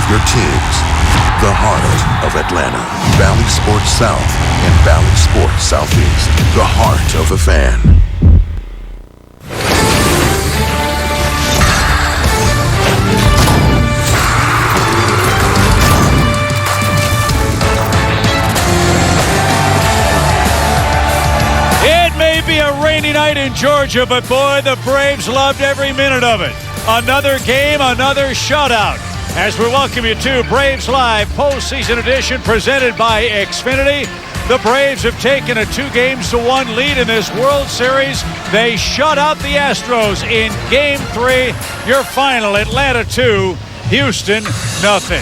your teams. The heart of Atlanta. Valley Sports South and Valley Sports Southeast. The heart of a fan. It may be a rainy night in Georgia, but boy, the Braves loved every minute of it. Another game, another shutout. As we welcome you to Braves Live postseason edition presented by Xfinity. The Braves have taken a 2-1 lead in this World Series. They shut out the Astros in Game 3. Your final, Atlanta 2, Houston nothing.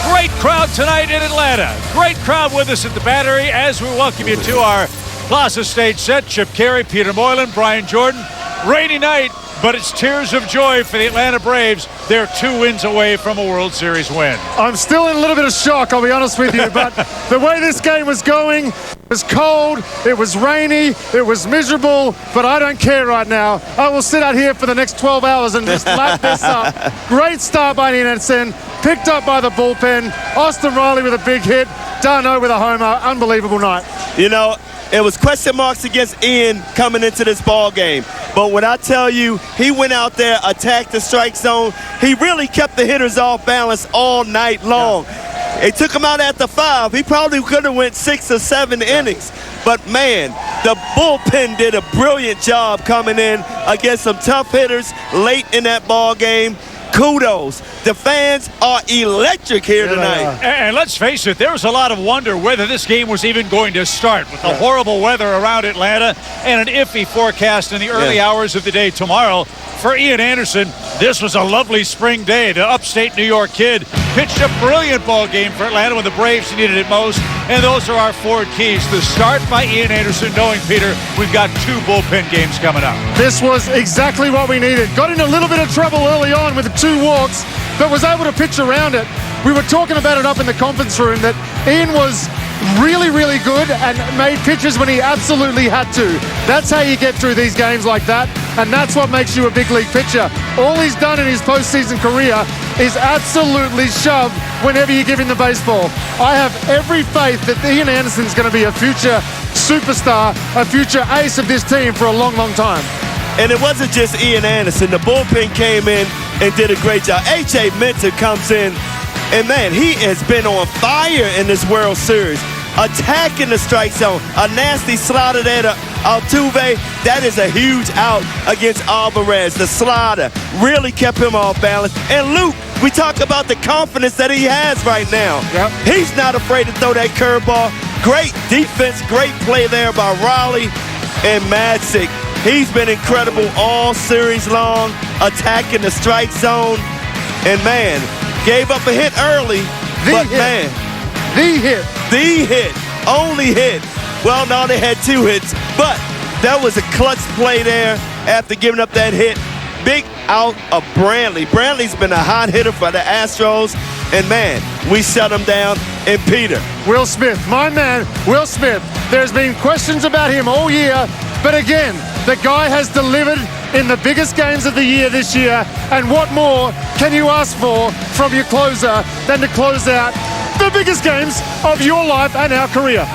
Great crowd tonight in Atlanta. Great crowd with us at the Battery as we welcome you to our Plaza stage set. Chip Carey, Peter Moylan, Brian Jordan. Rainy night, but it's tears of joy for the Atlanta Braves. They're 2 wins away from a World Series win. I'm still in a little bit of shock, I'll be honest with you, but the way this game was going, it was cold, it was rainy, it was miserable, but I don't care right now. I will sit out here for the next 12 hours and just lap this up. Great start by Ian Anderson, picked up by the bullpen. Austin Riley with a big hit. Darno with a homer. Unbelievable night. You know, it was question marks against Ian coming into this ball game. But when I tell you, he went out there, attacked the strike zone. He really kept the hitters off balance all night long. Yeah. They took him out at the 5. He probably could have went 6 or 7 innings. But, man, the bullpen did a brilliant job coming in against some tough hitters late in that ball game. Kudos. The fans are electric here tonight. And let's face it, there was a lot of wonder whether this game was even going to start with the horrible weather around Atlanta and an iffy forecast in the early hours of the day tomorrow. For Ian Anderson, this was a lovely spring day. The upstate New York kid pitched a brilliant ball game for Atlanta when the Braves needed it most. And those are our 4 keys. The start by Ian Anderson, knowing, Peter, we've got 2 bullpen games coming up. This was exactly what we needed. Got in a little bit of trouble early on with the 2 walks, but was able to pitch around it. We were talking about it up in the conference room that Ian was really, really good and made pitches when he absolutely had to. That's how you get through these games like that, and that's what makes you a big league pitcher. All he's done in his postseason career is absolutely shove whenever you give him the baseball. I have every faith that Ian Anderson's going to be a future superstar, a future ace of this team for a long, long time. And it wasn't just Ian Anderson. The bullpen came in and did a great job. H.A. Minter comes in, and, man, he has been on fire in this World Series. Attacking the strike zone. A nasty slider there to Altuve. That is a huge out against Alvarez. The slider really kept him off balance. And Luke, we talk about the confidence that he has right now. Yep. He's not afraid to throw that curveball. Great defense, great play there by Raleigh and Madsick. He's been incredible all series long, attacking the strike zone. And, man, gave up a hit early. The hit. Only hit. Well, no, they had 2 hits, but that was a clutch play there after giving up that hit. Big out of Brantley. Brantley's been a hot hitter for the Astros, and, man, we shut him down. And Peter. Will Smith, my man, Will Smith. There's been questions about him all year, but again, the guy has delivered in the biggest games of the year this year, and what more can you ask for from your closer than to close out the biggest games of your life and our career?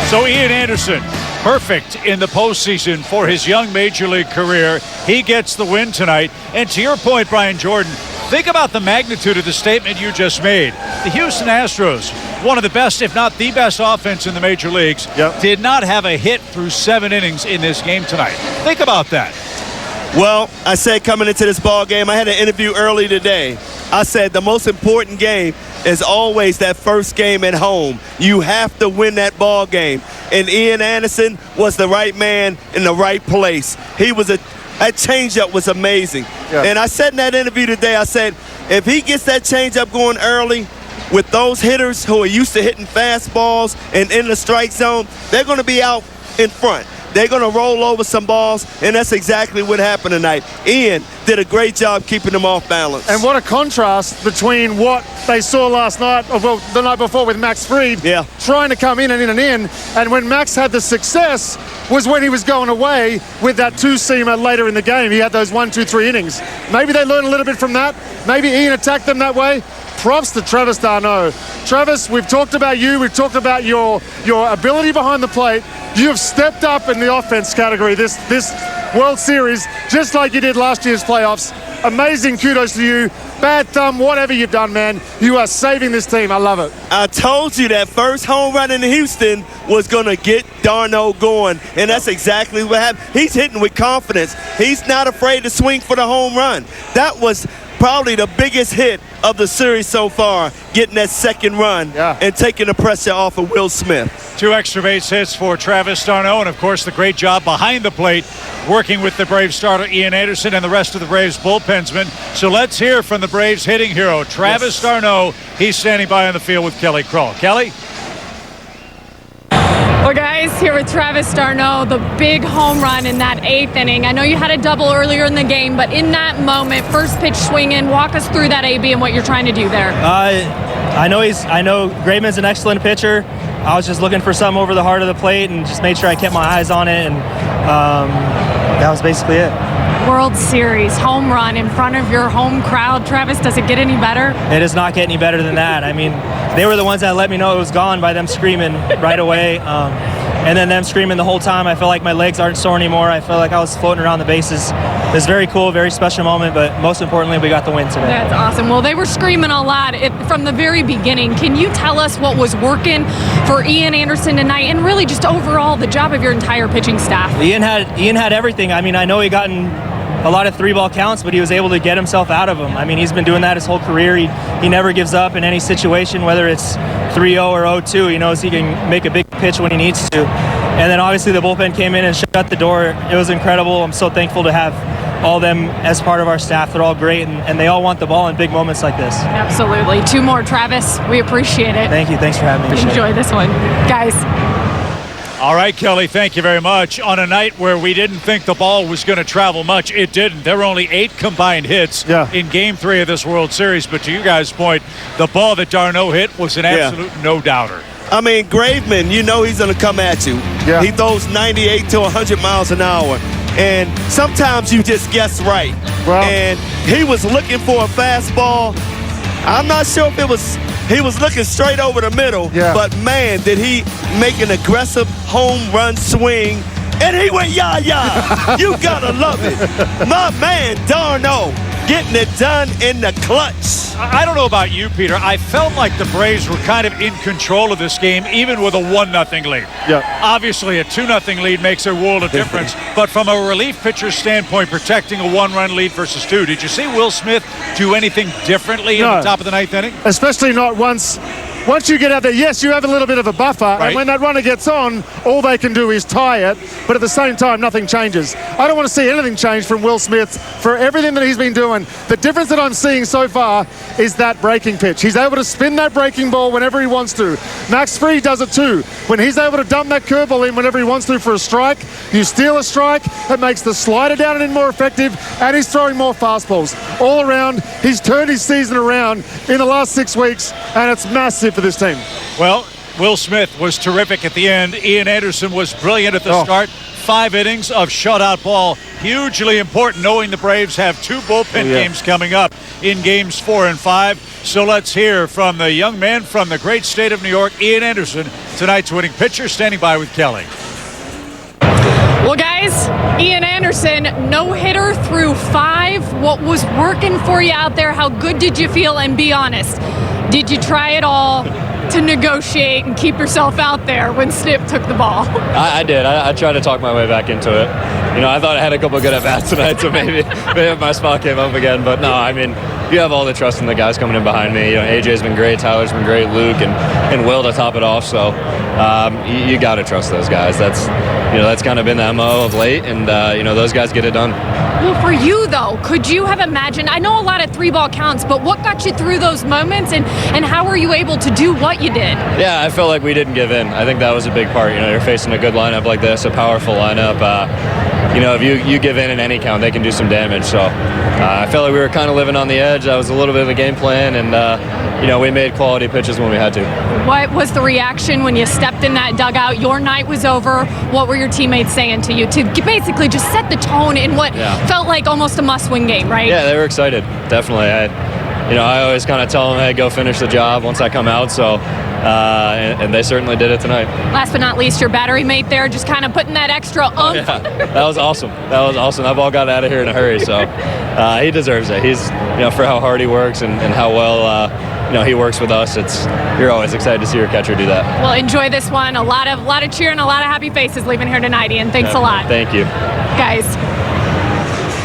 So Ian Anderson, perfect in the postseason for his young major league career. He gets the win tonight. And to your point, Brian Jordan, think about the magnitude of the statement you just made. The Houston Astros, one of the best, if not the best offense in the major leagues, did not have a hit through 7 innings in this game tonight. Think about that. Well, I said coming into this ball game, I had an interview early today. I said the most important game is always that first game at home. You have to win that ball game. And Ian Anderson was the right man in the right place. That changeup was amazing. Yeah. And I said in that interview today, I said, if he gets that changeup going early with those hitters who are used to hitting fastballs and in the strike zone, they're going to be out in front. they're going to roll over some balls, and that's exactly what happened tonight. Ian did a great job keeping them off balance. And what a contrast between what they saw last night, or well, the night before with Max Fried, trying to come in and in and in. And when Max had the success was when he was going away with that two-seamer later in the game. He had those 1, 2, 3 innings. Maybe they learned a little bit from that. Maybe Ian attacked them that way. Props to Travis d'Arnaud. Travis, we've talked about you. We've talked about your ability behind the plate. You have stepped up in the offense category this World Series, just like you did last year's playoffs. Amazing kudos to you. Bad thumb, whatever you've done, man. You are saving this team. I love it. I told you that first home run in Houston was going to get d'Arnaud going, and that's exactly what happened. He's hitting with confidence. He's not afraid to swing for the home run. That was probably the biggest hit of the series so far, getting that second run and taking the pressure off of Will Smith. 2 extra base hits for Travis d'Arnaud, and of course the great job behind the plate working with the Braves starter Ian Anderson and the rest of the Braves bullpensmen. So let's hear from the Braves hitting hero Travis d'Arnaud. He's standing by on the field with Kelly Kroll. Kelly? Well, guys, here with Travis d'Arnaud, the big home run in that 8th inning. I know you had a double earlier in the game, but in that moment, first pitch swinging, walk us through that AB and what you're trying to do there. I know Graveman's an excellent pitcher. I was just looking for something over the heart of the plate and just made sure I kept my eyes on it, and that was basically it. World Series home run in front of your home crowd. Travis, does it get any better? It does not get any better than that. I mean, they were the ones that let me know it was gone by them screaming right away. And then them screaming the whole time. I feel like my legs aren't sore anymore. I feel like I was floating around the bases. It was very cool, very special moment, but most importantly, we got the win today. That's awesome. Well, they were screaming a lot from the very beginning. Can you tell us what was working for Ian Anderson tonight, and really just overall the job of your entire pitching staff? Ian had everything. I mean, I know he gotten a lot of 3-ball counts, but he was able to get himself out of them. I mean, he's been doing that his whole career. He never gives up in any situation, whether it's 3-0 or 0-2. He knows he can make a big pitch when he needs to. And then obviously the bullpen came in and shut the door. It was incredible. I'm so thankful to have all of them as part of our staff. They're all great, and they all want the ball in big moments like this. Absolutely. 2 more, Travis. We appreciate it. Thank you. Thanks for having me. Enjoy this one. Guys. All right, Kelly, thank you very much. On a night where we didn't think the ball was going to travel much, it didn't. There were only 8 combined hits in Game 3 of this World Series. But to you guys' point, the ball that d'Arnaud hit was an absolute no-doubter. I mean, Graveman, you know he's going to come at you. Yeah. He throws 98 to 100 miles an hour. And sometimes you just guess right. Well, and he was looking for a fastball. I'm not sure if it was... He was looking straight over the middle, but man, did he make an aggressive home run swing. And he went, yeah. You gotta love it. My man, d'Arnaud, getting it done in the clutch. I don't know about you, Peter. I felt like the Braves were kind of in control of this game, even with a 1-0 lead. Yeah. Obviously, a 2-0 lead makes a world of difference. But from a relief pitcher standpoint, protecting a 1-run lead versus 2, did you see Will Smith do anything differently in the top of the 9th inning? Especially not once you get out there. Yes, you have a little bit of a buffer, and when that runner gets on, all they can do is tie it, but at the same time, nothing changes. I don't want to see anything change from Will Smith for everything that he's been doing. The difference that I'm seeing so far is that breaking pitch. He's able to spin that breaking ball whenever he wants to. Max Fried does it too. When he's able to dump that curveball in whenever he wants to for a strike, you steal a strike, it makes the slider down and in more effective, and he's throwing more fastballs. All around, he's turned his season around in the last 6 weeks, and it's massive for this team. Well, Will Smith was terrific at the end. Ian Anderson was brilliant at the start. 5 innings of shutout ball. Hugely important, knowing the Braves have 2 bullpen games coming up in games 4 and 5. So let's hear from the young man from the great state of New York, Ian Anderson, tonight's winning pitcher, standing by with Kelly. Well, guys, Ian Anderson, no-hitter through 5. What was working for you out there? How good did you feel? And be honest, did you try it all to negotiate and keep yourself out there when Snip took the ball? I did. I tried to talk my way back into it. You know, I thought I had a couple good at-bats tonight, so maybe my spot came up again. But no, I mean, you have all the trust in the guys coming in behind me. You know, AJ's been great, Tyler's been great, Luke, and Will to top it off. So you got to trust those guys. that's kind of been the MO of late, and those guys get it done. Well, for you, though, could you have imagined, I know a lot of 3-ball counts, but what got you through those moments, and how were you able to do what you did? Yeah, I felt like we didn't give in. I think that was a big part. You're facing a good lineup like this, a powerful lineup. If you give in any count, they can do some damage. So I felt like we were kind of living on the edge. That was a little bit of a game plan, and we made quality pitches when we had to. What was the reaction when you stepped in that dugout? Your night was over. What were your teammates saying to you to basically just set the tone in what felt like almost a must-win game, right? Yeah, they were excited. Definitely. I always kind of tell them, hey, go finish the job once I come out. So, and they certainly did it tonight. Last but not least, your battery mate there, just kind of putting that extra oomph. Yeah, that was awesome. That ball got out of here in a hurry. So, he deserves it. He's, for how hard he works and how well, he works with us. You're always excited to see your catcher do that. Well, enjoy this one. A lot of cheering, a lot of happy faces leaving here tonight, Ian. Thanks a lot. Thank you, guys.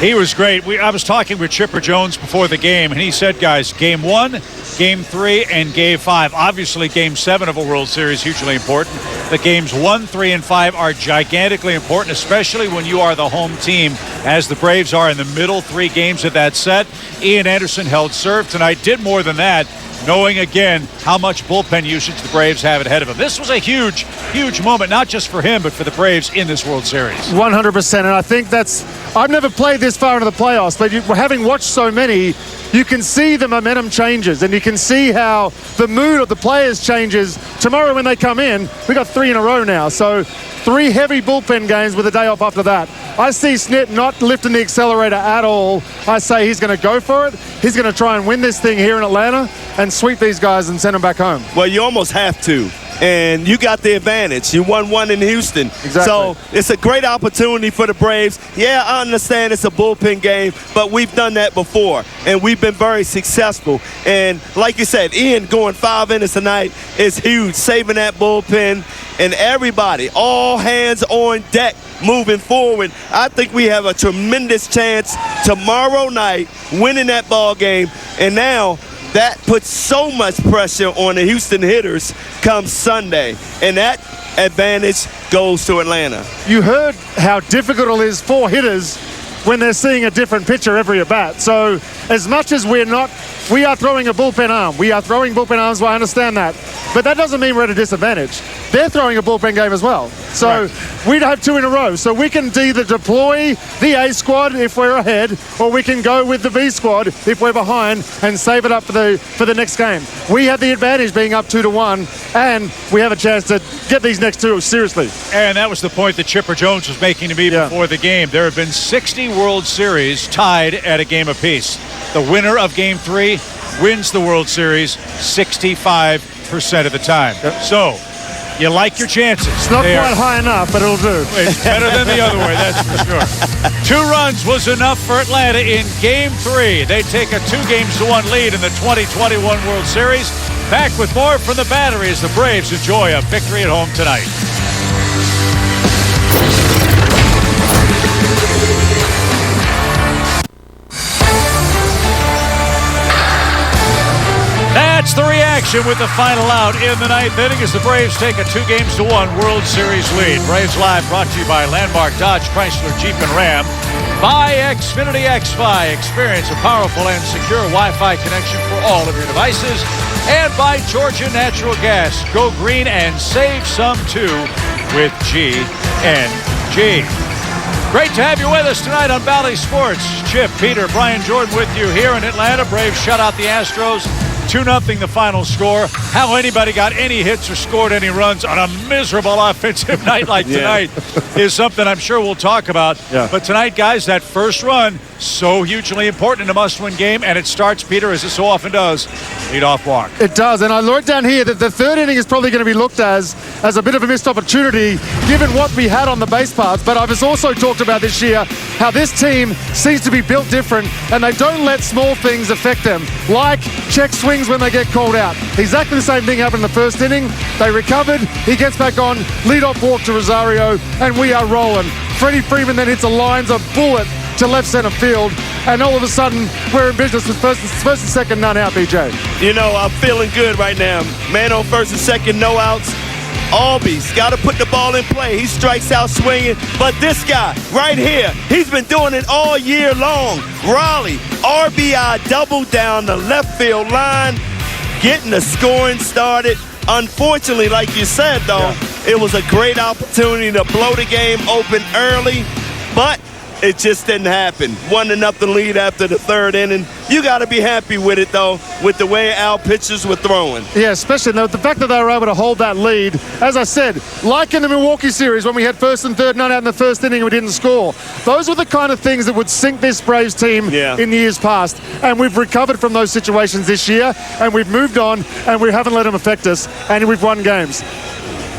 He was great. I was talking with Chipper Jones before the game, and he said, guys, Game 1, Game 3, and Game 5. Obviously, Game 7 of a World Series, hugely important. The Games 1, 3, and 5 are gigantically important, especially when you are the home team, as the Braves are in the middle 3 games of that set. Ian Anderson held serve tonight, did more than that, knowing again how much bullpen usage the Braves have ahead of him. This was a huge, huge moment, not just for him, but for the Braves in this World Series. 100%, and I think I've never played this far into the playoffs, but having watched so many, you can see the momentum changes, and you can see how the mood of the players changes. Tomorrow when they come in, we got 3 in a row now, so 3 heavy bullpen games with a day off after that. I see Snit not lifting the accelerator at all. I say he's going to go for it. He's going to try and win this thing here in Atlanta and sweep these guys and send them back home. Well, you almost have to. And you got the advantage. You won 1 in Houston. Exactly. So it's a great opportunity for the Braves. Yeah, I understand it's a bullpen game, but we've done that before, and we've been very successful. And like you said, Ian going 5 innings tonight is huge, saving that bullpen. And everybody, all hands on deck moving forward. I think we have a tremendous chance tomorrow night winning that ball game. And now that puts so much pressure on the Houston hitters come Sunday, and that advantage goes to Atlanta. You heard how difficult it is for hitters when they're seeing a different pitcher every at bat. So as much as we are throwing a bullpen arm. We are throwing bullpen arms, well, I understand that. But that doesn't mean we're at a disadvantage. They're throwing a bullpen game as well. So we'd have 2 in a row. So we can either deploy the A squad if we're ahead, or we can go with the B squad if we're behind and save it up for the next game. We have the advantage being up 2-1, and we have a chance to get these next 2 seriously. And that was the point that Chipper Jones was making to me before the game. There have been 60 World Series tied at a game apiece. The winner of Game 3 wins the World Series 65% of the time. So, you like your chances. It's not quite high enough, but it'll do. It's better than the other way, that's for sure. 2 runs was enough for Atlanta in Game 3. They take a 2-1 lead in the 2021 World Series. Back with more from the Battery as the Braves enjoy a victory at home tonight. That's the reaction with the final out in the 9th inning as the Braves take a 2-1 World Series lead. Braves Live brought to you by Landmark Dodge, Chrysler, Jeep, and Ram. By Xfinity XFi. Experience a powerful and secure Wi-Fi connection for all of your devices. And by Georgia Natural Gas. Go green and save some too with GNG. Great to have you with us tonight on Bally Sports. Chip, Peter, Brian Jordan with you here in Atlanta. Braves shut out the Astros. 2-0 the final score. How anybody got any hits or scored any runs on a miserable offensive night like tonight is something I'm sure we'll talk about. Yeah. But tonight, guys, that first run, so hugely important in a must-win game, and it starts, Peter, as it so often does, lead-off walk. It does, and I wrote down here that the 3rd inning is probably going to be looked as a bit of a missed opportunity given what we had on the base paths. But I've also talked about this year how this team seems to be built different, and they don't let small things affect them, like check swings when they get called out. Exactly the same thing happened in the 1st inning. They recovered, he gets back on, lead-off walk to Rosario, and we are rolling. Freddie Freeman then hits a lines of bullet to left center field, and all of a sudden we're in business with first and second, none out, BJ. You know, I'm feeling good right now. Man on first and second, no outs. Albies got to put the ball in play. He strikes out swinging. But this guy right here, he's been doing it all year long. Raleigh, RBI double down the left field line, getting the scoring started. Unfortunately, like you said, though, it was a great opportunity to blow the game open early, but it just didn't happen. 1-0 lead after the third inning. You got to be happy with it, though, with the way our pitchers were throwing. Yeah, especially the fact that they were able to hold that lead. As I said, like in the Milwaukee series when we had first and third not out in the first inning and we didn't score. Those were the kind of things that would sink this Braves team in the years past. And we've recovered from those situations this year, and we've moved on, and we haven't let them affect us, and we've won games.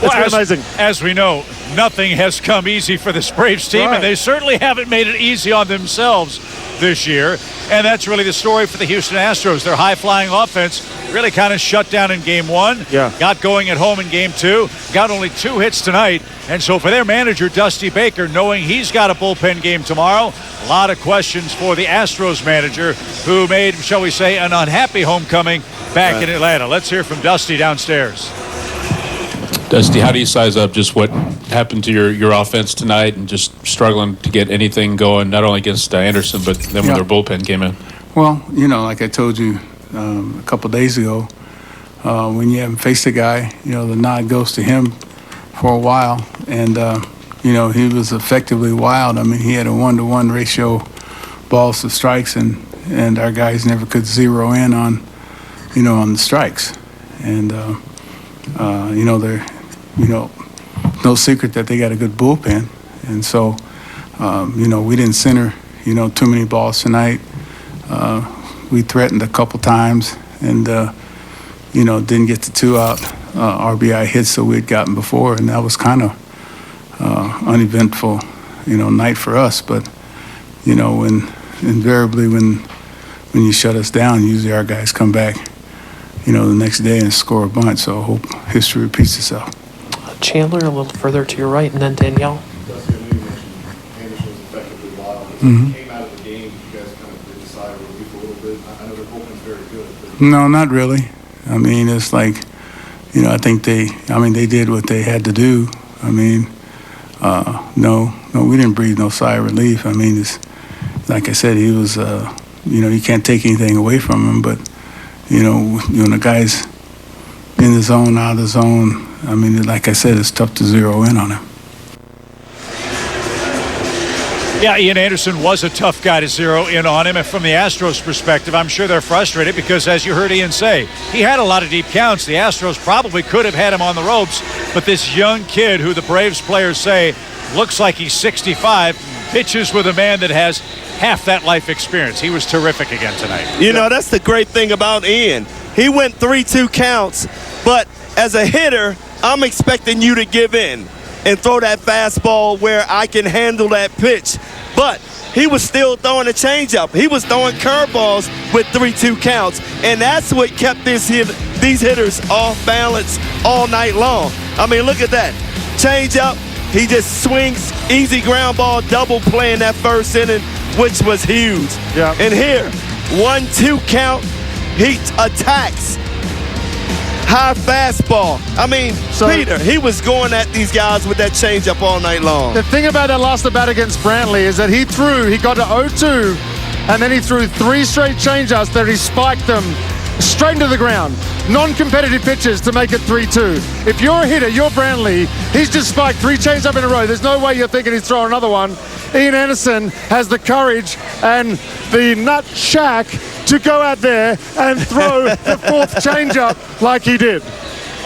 It's been amazing. As we know, nothing has come easy for this Braves team, and they certainly haven't made it easy on themselves this year. And that's really the story for the Houston Astros. Their high-flying offense really kind of shut down in Game 1. Got going at home in Game 2. Got only 2 hits tonight. And so for their manager, Dusty Baker, knowing he's got a bullpen game tomorrow, a lot of questions for the Astros manager, who made, shall we say, an unhappy homecoming back in Atlanta. Let's hear from Dusty downstairs. Dusty, how do you size up just what happened to your offense tonight and just struggling to get anything going, not only against Anderson, but then when their bullpen came in? Well, like I told you a couple days ago, when you haven't faced a guy, the nod goes to him for a while. And, he was effectively wild. I mean, he had a 1-to-1 ratio balls to strikes, and our guys never could zero in on the strikes. And, they're no secret that they got a good bullpen. And so, we didn't center, too many balls tonight. We threatened a couple times and, didn't get the 2-out RBI hits that we had gotten before. And that was kind of uneventful, night for us. But, invariably when you shut us down, usually our guys come back, the next day and score a bunch. So I hope history repeats itself. Chandler a little further to your right, and then Danielle. Anderson was effectively wild. Came out of the game, you guys kind of did decide to relief a little bit. I know their bullpen's very good. But... No, not really. I mean, it's like, I think they did what they had to do. I mean, no, we didn't breathe no sigh of relief. I mean, it's like I said, he was, you can't take anything away from him, but, when the guy's in the zone, out of the zone, I mean, like I said, it's tough to zero in on him. Yeah, Ian Anderson was a tough guy to zero in on him. And from the Astros' perspective, I'm sure they're frustrated because, as you heard Ian say, he had a lot of deep counts. The Astros probably could have had him on the ropes, but this young kid who the Braves players say looks like he's 65 pitches with a man that has half that life experience. He was terrific again tonight. That's the great thing about Ian. He went 3-2 counts, but as a hitter, I'm expecting you to give in and throw that fastball where I can handle that pitch. But he was still throwing a changeup. He was throwing curveballs with 3-2 counts, and that's what kept these hitters off balance all night long. I mean, look at that. Changeup, he just swings, easy ground ball, double play in that first inning, which was huge. Yeah. And here, 1-2 count, he attacks. High fastball. I mean, Peter, he was going at these guys with that changeup all night long. The thing about that last at bat against Brantley is that he got to 0-2, and then he threw 3 straight changeups that he spiked them straight into the ground. Non-competitive pitches to make it 3-2. If you're a hitter, you're Brantley, he's just spiked 3 changeups in a row. There's no way you're thinking he's throwing another one. Ian Anderson has the courage and the nut shack to go out there and throw the 4th changeup like he did.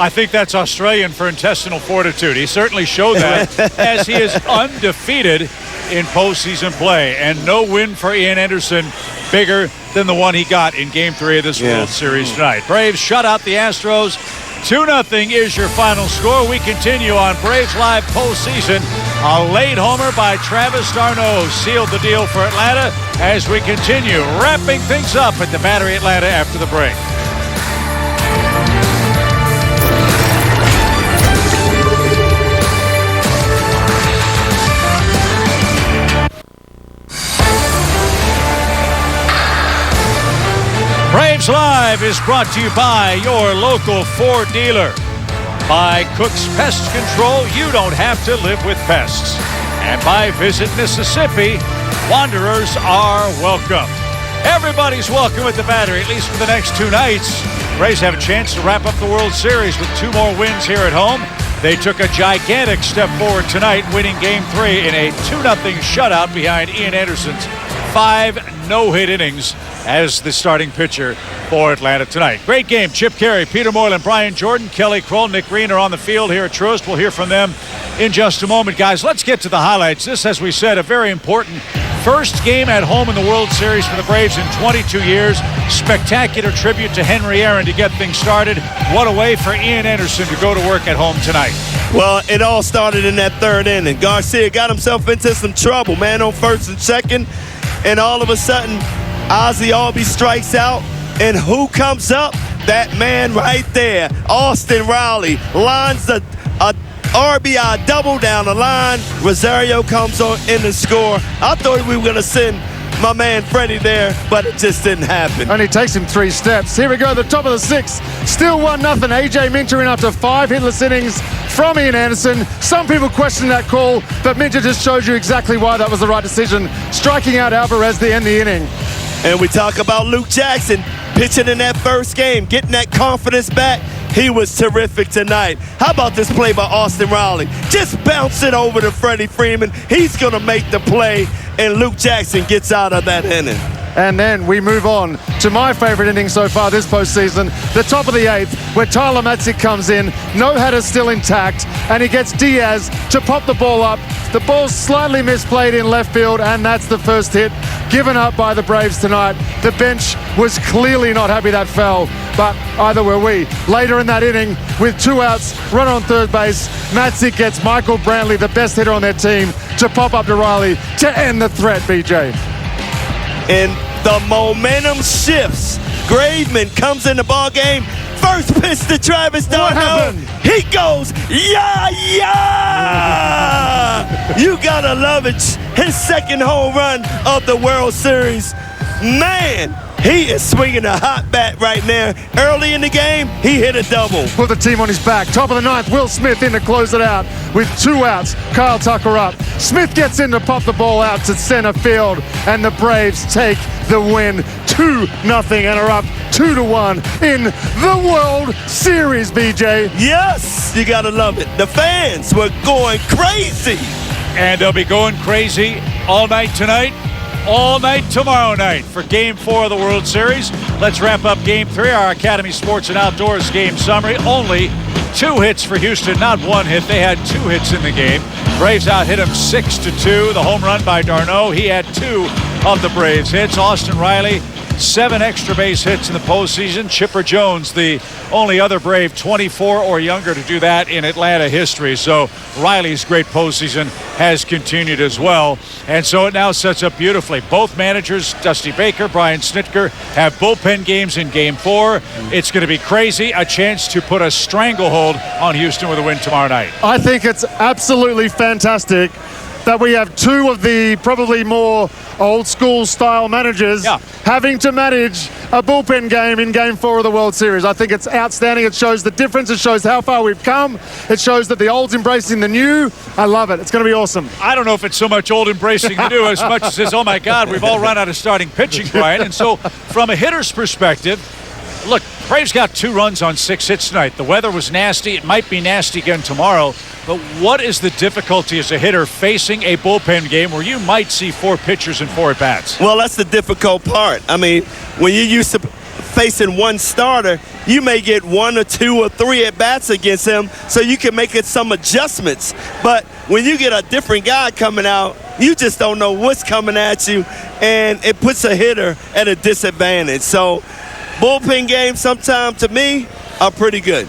I think that's Australian for intestinal fortitude. He certainly showed that as he is undefeated in postseason play. And no win for Ian Anderson bigger than the one he got in Game 3 of this World Series tonight. Braves shut out the Astros. 2-0 is your final score. We continue on Braves Live postseason. A late homer by Travis d'Arnaud sealed the deal for Atlanta as we continue wrapping things up at the Battery Atlanta after the break. Braves Live is brought to you by your local Ford dealer. By Cook's Pest Control, you don't have to live with pests. And by Visit Mississippi, wanderers are welcome. Everybody's welcome at the Battery, at least for the next 2 nights. Braves have a chance to wrap up the World Series with 2 more wins here at home. They took a gigantic step forward tonight, winning Game 3 in a 2-0 shutout behind Ian Anderson's 5 no-hit innings as the starting pitcher for Atlanta tonight. Great game. Chip Carey, Peter Moylan, Brian Jordan, Kelly Kroll, Nick Green are on the field here at Truist. We'll hear from them in just a moment. Guys, let's get to the highlights. This, as we said, a very important first game at home in the World Series for the Braves in 22 years. Spectacular tribute to Henry Aaron to get things started. What a way for Ian Anderson to go to work at home tonight. Well, it all started in that 3rd inning. Garcia got himself into some trouble, man, on 1st and 2nd. And all of a sudden, Ozzie Albies strikes out. And who comes up? That man right there, Austin Riley, lines a RBI double down the line. Rosario comes on in the score. I thought we were going to send my man Freddie there, but it just didn't happen. Only takes him 3 steps. Here we go, the top of the 6th. Still 1-0. AJ Minter in after 5 hitless innings from Ian Anderson. Some people question that call, but Minter just shows you exactly why that was the right decision, striking out Alvarez to end the inning. And we talk about Luke Jackson pitching in that first game, getting that confidence back. He was terrific tonight. How about this play by Austin Riley? Just bounce it over to Freddie Freeman. He's going to make the play, and Luke Jackson gets out of that inning. And then we move on to my favorite inning so far this postseason, the top of the 8th, where Tyler Matzik comes in, no-hitter still intact, and he gets Diaz to pop the ball up. The ball's slightly misplayed in left field, and that's the first hit given up by the Braves tonight. The bench was clearly not happy that fell, but either were we. Later in that inning, with 2 outs, run on 3rd base, Matzik gets Michael Brantley, the best hitter on their team, to pop up to Riley to end the threat, BJ. And the momentum shifts. Graveman comes in the ball game. First pitch to Travis d'Arnaud. He goes, yeah. You gotta love it. His 2nd home run of the World Series. Man, he is swinging a hot bat right now. Early in the game, he hit a double. Put the team on his back. Top of the 9th, Will Smith in to close it out with 2 outs. Kyle Tucker up. Smith gets in to pop the ball out to center field, and the Braves take the win 2-0 and are up 2-1 in the World Series, BJ. Yes, you gotta love it. The fans were going crazy. And they'll be going crazy all night tonight, all night tomorrow night for Game 4 of the World Series. Let's wrap up Game 3, our Academy Sports and Outdoors game summary. Only 2 hits for Houston, not 1 hit. They had 2 hits in the game. Braves out-hit him 6-2. The home run by d'Arnaud. He had 2 of the Braves hits. Austin Riley, 7 extra base hits in the postseason. Chipper Jones, the only other Brave 24 or younger to do that in Atlanta history. So Riley's great postseason has continued as well. And so it now sets up beautifully. Both managers, Dusty Baker, Brian Snitker, have bullpen games in Game 4. It's going to be crazy. A chance to put a stranglehold on Houston with a win tomorrow night. I think it's absolutely fantastic that we have 2 of the probably more old school style managers having to manage a bullpen game in Game 4 of the World Series. I think it's outstanding. It shows the difference. It shows how far we've come. It shows that the old's embracing the new. I love it. It's going to be awesome. I don't know if it's so much old embracing the new as much as says, oh my God, we've all run out of starting pitching, Brian. And so from a hitter's perspective, look, Braves got 2 runs on 6 hits tonight. The weather was nasty. It might be nasty again tomorrow. But what is the difficulty as a hitter facing a bullpen game where you might see 4 pitchers and 4 at-bats? Well, that's the difficult part. I mean, when you're used to facing one starter, you may get 1 or 2 or 3 at-bats against him, so you can make some adjustments. But when you get a different guy coming out, you just don't know what's coming at you, and it puts a hitter at a disadvantage. So bullpen games sometimes, to me, are pretty good.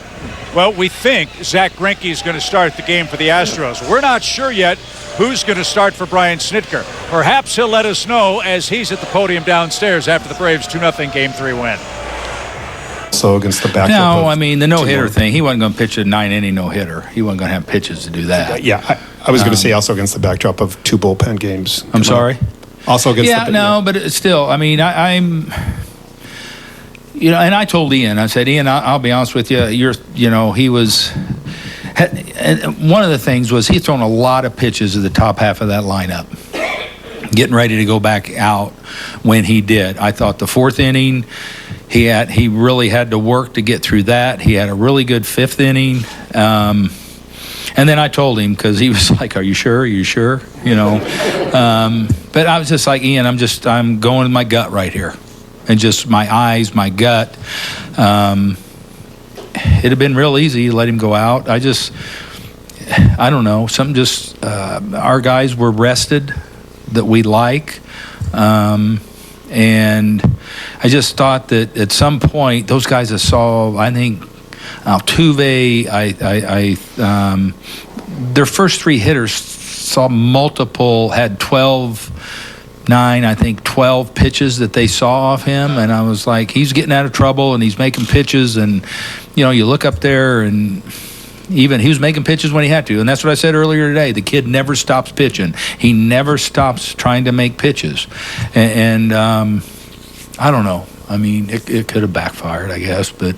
Well, we think Zach Greinke is going to start the game for the Astros. We're not sure yet who's going to start for Brian Snitker. Perhaps he'll let us know as he's at the podium downstairs after the Braves 2-0 Game 3 win. So against the backdrop. No, I mean, the no-hitter thing, he wasn't going to pitch a 9-inning no-hitter. He wasn't going to have pitches to do that. Yeah, I was going to say also against the backdrop of 2 bullpen games. I'm sorry? Also against but it's still, I mean, I'm... You know, and I told Ian, I said, Ian, I'll be honest with you, he was And one of the things was he thrown a lot of pitches at the top half of that lineup, getting ready to go back out when he did. I thought the fourth inning, he really had to work to get through that. He had a really good fifth inning. And then I told him, because he was like, "Are you sure? Are you sure?" You know. But I was just like, Ian, I'm going with my gut right here, and just my eyes, my gut. It'd have been real easy to let him go out. I don't know. Something just our guys were rested that we like, and I just thought that at some point those guys that saw, I think, Altuve, their first three hitters saw multiple, had 12 pitches that they saw off him, and I was like, he's getting out of trouble and he's making pitches, and you look up there, and even he was making pitches when he had to, and that's what I said earlier today. The kid never stops pitching. He never stops trying to make pitches, and I don't know. I mean, it could have backfired, I guess, but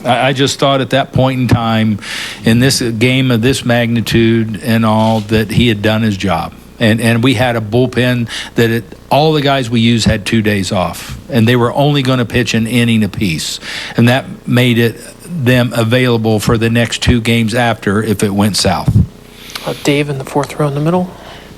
I just thought at that point in time, in this game of this magnitude and all, that he had done his job. And we had a bullpen that all the guys we used had 2 days off, and they were only going to pitch an inning apiece, and that made them available for the next 2 games after if it went south. Dave in the fourth row in the middle.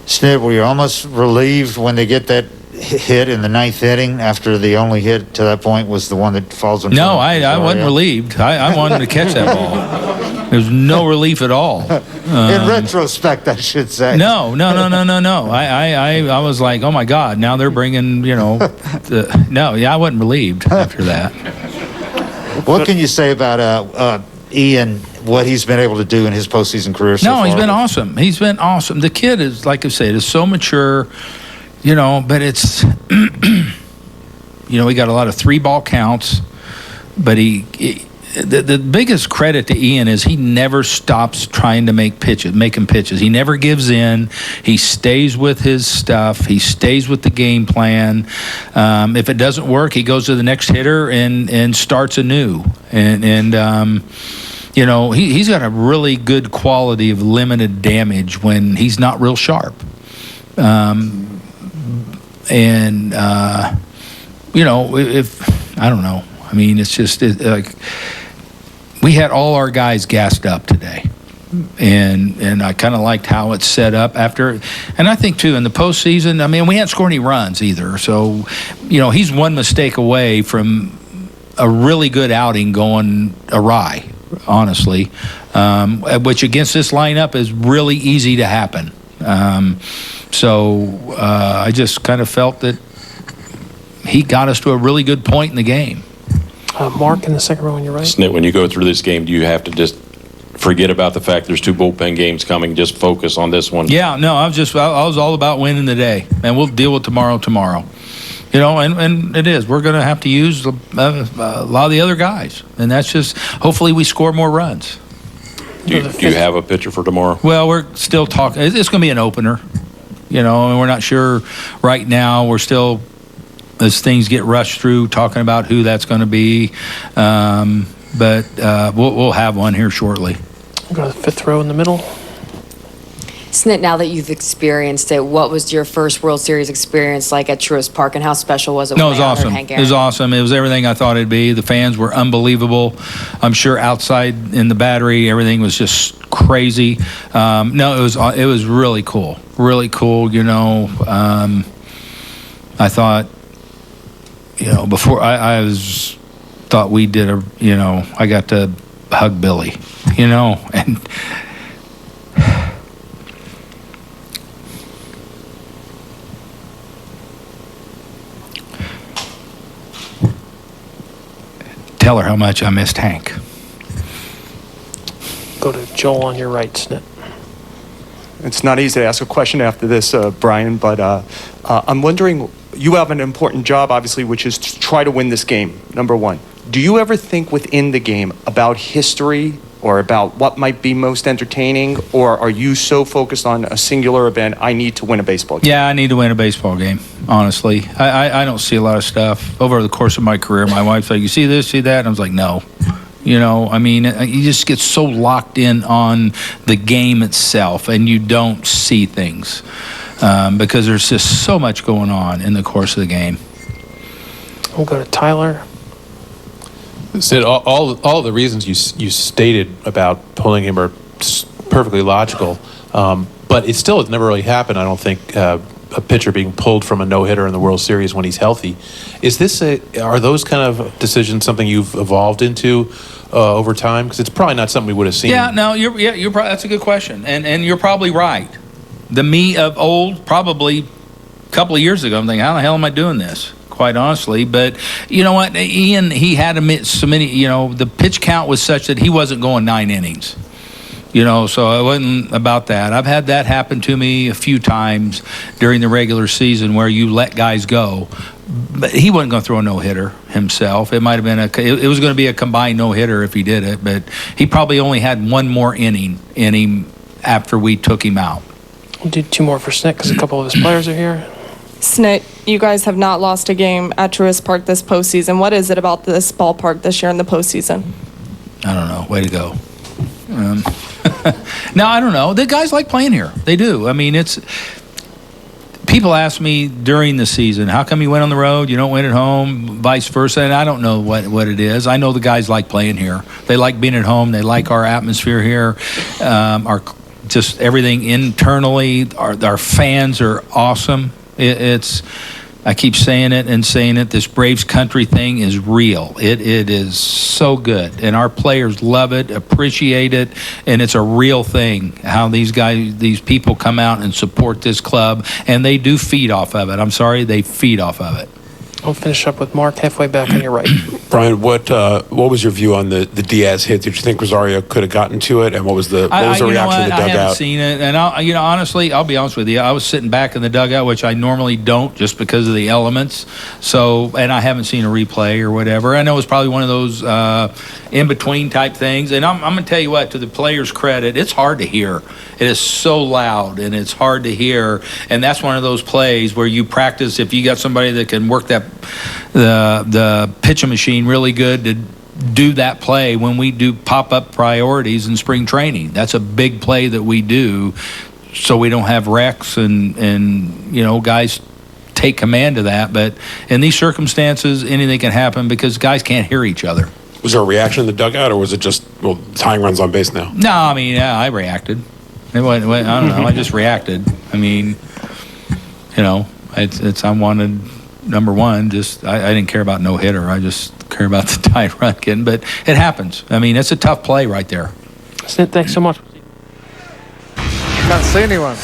Snit, were you almost relieved when they get that hit in the ninth inning after the only hit to that point was the one that falls on? No, I wasn't relieved. I wanted to catch that ball. There's no relief at all. In retrospect, I should say. No. I was like, oh my God, now they're bringing, I wasn't relieved after that. What can you say about Ian, what he's been able to do in his postseason career so far? No, he's been awesome. He's been awesome. The kid is, like I said, is so mature, but it's, he got a lot of 3-ball counts, but the biggest credit to Ian is he never stops trying to making pitches. He never gives in. He stays with his stuff. He stays with the game plan. If it doesn't work, he goes to the next hitter and starts anew. And he's got a really good quality of limited damage when he's not real sharp. If I don't know. I mean, it's just like we had all our guys gassed up today, and I kind of liked how it's set up after. And I think too in the postseason, I mean, we hadn't scored any runs either, so he's one mistake away from a really good outing going awry, honestly, which against this lineup is really easy to happen. So I just kind of felt that he got us to a really good point in the game. Mark in the second row on your right. Snit, when you go through this game, do you have to just forget about the fact there's 2 bullpen games coming, just focus on this one? Yeah, no, I was all about winning the day, and we'll deal with tomorrow. And it is. We're going to have to use a lot of the other guys, and that's just, hopefully we score more runs. Do you have a pitcher for tomorrow? Well, we're still talking. It's going to be an opener, and we're not sure right now. We're still, as things get rushed through, talking about who that's going to be. But we'll have one here shortly. We'll go to the fifth row in the middle. Snit, now that you've experienced it, what was your first World Series experience like at Truist Park, and how special was it? No, it was awesome. It was awesome. It was everything I thought it'd be. The fans were unbelievable. I'm sure outside in the Battery, everything was just crazy. No, it was really cool. Really cool. I thought, before I thought we did I got to hug Billy, and. Tell her how much I missed Hank. Go to Joel on your right, Snit. It's not easy to ask a question after this, Brian, but I'm wondering, you have an important job, obviously, which is to try to win this game, number one. Do you ever think within the game about history or about what might be most entertaining, or are you so focused on a singular event, I need to win a baseball game? Yeah, I need to win a baseball game, honestly. I don't see a lot of stuff. Over the course of my career, my wife's like, you see this, see that? And I was like, no. You know, I mean, you just get so locked in on the game itself, and you don't see things because there's just so much going on in the course of the game. We'll go to Tyler. Sid, all the reasons you stated about pulling him are perfectly logical, but it still has never really happened. I don't think a pitcher being pulled from a no-hitter in the World Series when he's healthy. Are those kind of decisions something you've evolved into over time? Because it's probably not something we would have seen. Yeah, no, you're probably, that's a good question, and you're probably right. The me of old, probably a couple of years ago, I'm thinking, how the hell am I doing this? Quite honestly, but you know what, Ian, he had so many. You know, the pitch count was such that he wasn't going 9 innings. You know, so it wasn't about that. I've had that happen to me a few times during the regular season where you let guys go. But he wasn't going to throw a no-hitter himself. It might have been it was going to be a combined no-hitter if he did it, but he probably only had one more inning in him after we took him out. We'll do 2 more for Snit because a couple of his players are here. Snit, you guys have not lost a game at Truist Park this postseason. What is it about this ballpark this year in the postseason? I don't know. Way to go. No, I don't know. The guys like playing here. They do. I mean, people ask me during the season, how come you win on the road, you don't win at home, vice versa, and I don't know what it is. I know the guys like playing here. They like being at home. They like our atmosphere here. Our just everything internally. Our fans are awesome. I keep saying it. This Braves country thing is real. It is so good. And our players love it, appreciate it, and it's a real thing how these people come out and support this club, and they do feed off of it. I'm sorry, they feed off of it. I'll finish up with Mark halfway back on your right. Brian, what was your view on the Diaz hit? Did you think Rosario could have gotten to it? And what was the reaction in the dugout? I haven't seen it, and honestly, I'll be honest with you. I was sitting back in the dugout, which I normally don't, just because of the elements. So, and I haven't seen a replay or whatever. I know it was probably one of those in between type things. And I'm going to tell you what, to the players' credit, it's hard to hear. It is so loud and it's hard to hear. And that's one of those plays where you practice. If you got somebody that can work the pitching machine really good to do that play when we do pop-up priorities in spring training. That's a big play that we do so we don't have wrecks and guys take command of that. But in these circumstances, anything can happen because guys can't hear each other. Was there a reaction in the dugout, or was it just, tying runs on base now? No, I mean, yeah, I reacted. I don't know. I just reacted. I mean, I wanted number one. Just I didn't care about no hitter. I just care about the tied run getting. But it happens. I mean, it's a tough play right there. Thanks so much. Can't see anyone.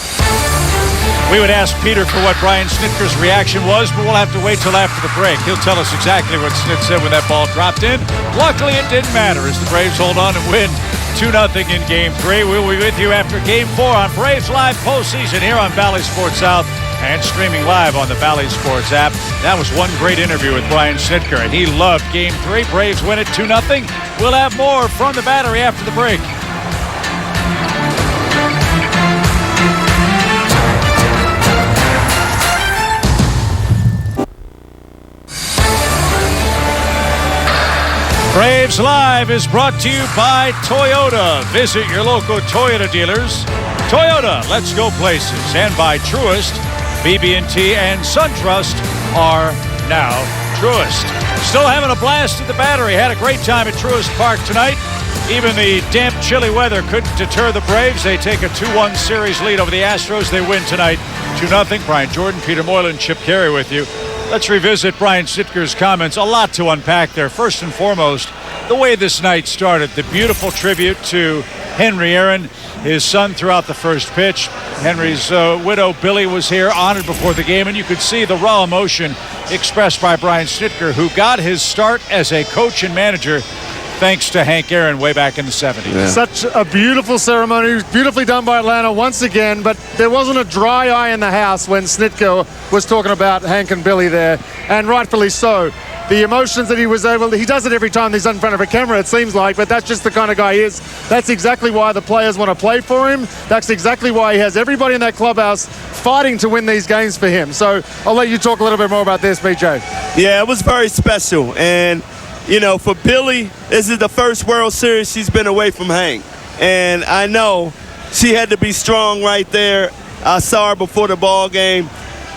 We would ask Peter for what Brian Snitker's reaction was, but we'll have to wait till after the break. He'll tell us exactly what Snit said when that ball dropped in. Luckily, it didn't matter as the Braves hold on and win 2-0 in Game 3. We'll be with you after Game 4 on Braves Live Postseason here on Valley Sports South and streaming live on the Valley Sports app. That was one great interview with Brian Snitker, and he loved Game 3. Braves win it 2-0. We'll have more from the Battery after the break. Braves Live is brought to you by Toyota. Visit your local Toyota dealers. Toyota, let's go places. And by Truist, BB&T and SunTrust are now Truist. Still having a blast at the Battery. Had a great time at Truist Park tonight. Even the damp, chilly weather couldn't deter the Braves. They take a 2-1 series lead over the Astros. They win tonight 2-0. Brian Jordan, Peter Moylan, Chip Carey with you. Let's revisit Brian Snitker's comments. A lot to unpack there. First and foremost, the way this night started. The beautiful tribute to Henry Aaron, his son, throughout the first pitch. Henry's widow, Billy, was here, honored before the game, and you could see the raw emotion expressed by Brian Snitker, who got his start as a coach and manager thanks to Hank Aaron way back in the 70s. Yeah. Such a beautiful ceremony, beautifully done by Atlanta once again, but there wasn't a dry eye in the house when Snitker was talking about Hank and Billy there, and rightfully so. The emotions that he was able to, he does it every time he's in front of a camera, it seems like, but that's just the kind of guy he is. That's exactly why the players want to play for him. That's exactly why he has everybody in that clubhouse fighting to win these games for him. So I'll let you talk a little bit more about this, BJ. Yeah, it was very special, and you know, for Billy, this is the first World Series she's been away from Hank. And I know she had to be strong right there. I saw her before the ball game,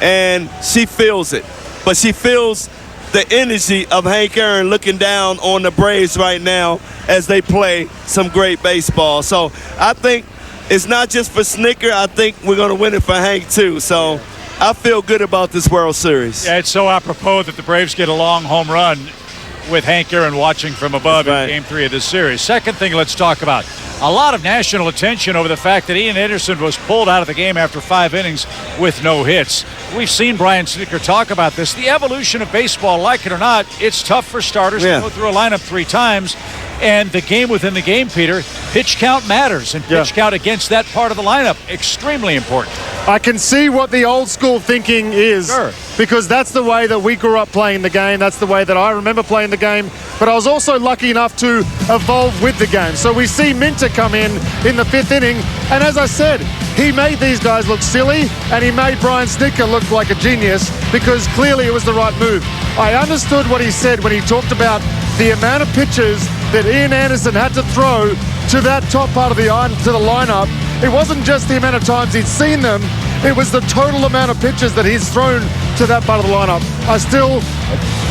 and she feels it. But she feels the energy of Hank Aaron looking down on the Braves right now as they play some great baseball. So I think it's not just for Snicker. I think we're going to win it for Hank, too. So I feel good about this World Series. Yeah, it's so apropos that the Braves get a long home run with Hank Aaron watching from above in Game 3 of this series. Second thing let's talk about. A lot of national attention over the fact that Ian Anderson was pulled out of the game after 5 innings with no hits. We've seen Brian Snitker talk about this. The evolution of baseball, like it or not, it's tough for starters to go through a lineup 3 times. And the game within the game, Peter, pitch count matters. And pitch count against that part of the lineup, extremely important. I can see what the old school thinking is, because that's the way that we grew up playing the game. That's the way that I remember playing the game. But I was also lucky enough to evolve with the game. So we see Minter come in the 5th inning. And as I said, he made these guys look silly, and he made Brian Snitker look like a genius, because clearly it was the right move. I understood what he said when he talked about the amount of pitches that Ian Anderson had to throw to that top part of the lineup. It wasn't just the amount of times he'd seen them, it was the total amount of pitches that he's thrown to that part of the lineup. I still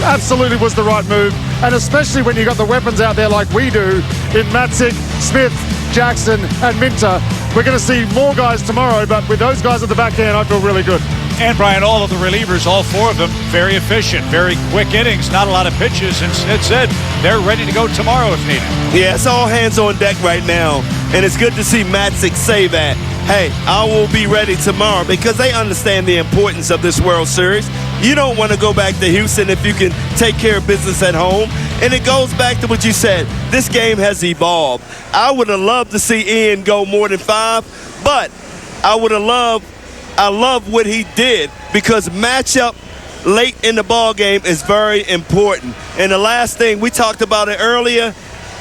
absolutely was the right move, and especially when you got the weapons out there like we do in Matzik, Smith, Jackson, and Minter. We're going to see more guys tomorrow, but with those guys at the back end, I feel really good. And, Brian, all of the relievers, all 4 of them, very efficient, very quick innings, not a lot of pitches. And Snit said they're ready to go tomorrow if needed. Yeah, it's all hands on deck right now. And it's good to see Matzik say that, hey, I will be ready tomorrow, because they understand the importance of this World Series. You don't want to go back to Houston if you can take care of business at home. And it goes back to what you said. This game has evolved. I would have loved to see Ian go more than 5, but I love what he did, because matchup late in the ball game is very important. And the last thing, we talked about it earlier,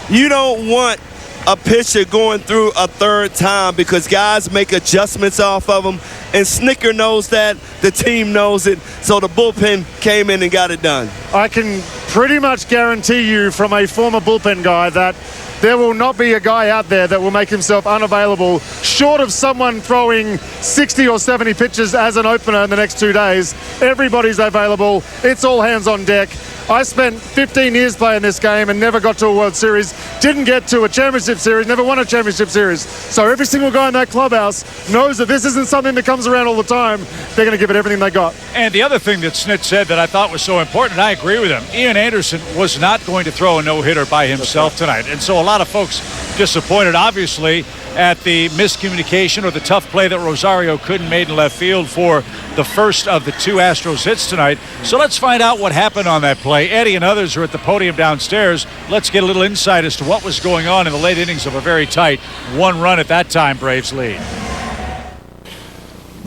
you don't want a pitcher going through a 3rd time, because guys make adjustments off of them, and Snitker knows that, the team knows it, so the bullpen came in and got it done. I can pretty much guarantee you from a former bullpen guy that there will not be a guy out there that will make himself unavailable, short of someone throwing 60 or 70 pitches as an opener in the next 2 days. Everybody's available. It's all hands on deck. I spent 15 years playing this game and never got to a World Series, didn't get to a championship series, never won a championship series. So every single guy in that clubhouse knows that this isn't something that comes around all the time. They're going to give it everything they got. And the other thing that Snit said that I thought was so important, and I agree with him, Ian Anderson was not going to throw a no-hitter by himself tonight. And so a lot of folks disappointed, obviously, at the miscommunication or the tough play that Rosario couldn't make in left field for the first of the 2 Astros hits tonight. So let's find out what happened on that play. Eddie and others are at the podium downstairs. Let's get a little insight as to what was going on in the late innings of a very tight 1-run at that time Braves lead.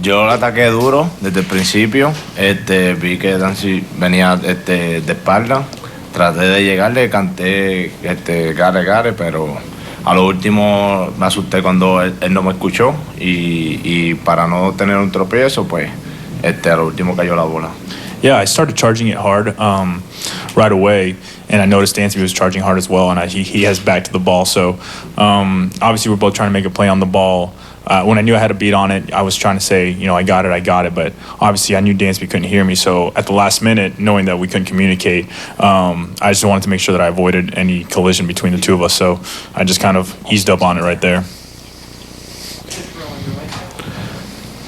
Yo la ataqué duro desde el principio. Vi que Dancy venía de espalda. Traté de llegarle, canté gare, pero a lo último me asusté cuando él no me escuchó y para no tener un tropiezo, pues a lo último cayó la bola. Yeah, I started charging it hard right away, and I noticed Dansby was charging hard as well, and he has back to the ball. So obviously we're both trying to make a play on the ball. When I knew I had a beat on it, I was trying to say, I got it. But obviously I knew Dansby couldn't hear me. So at the last minute, knowing that we couldn't communicate, I just wanted to make sure that I avoided any collision between the 2 of us. So I just kind of eased up on it right there.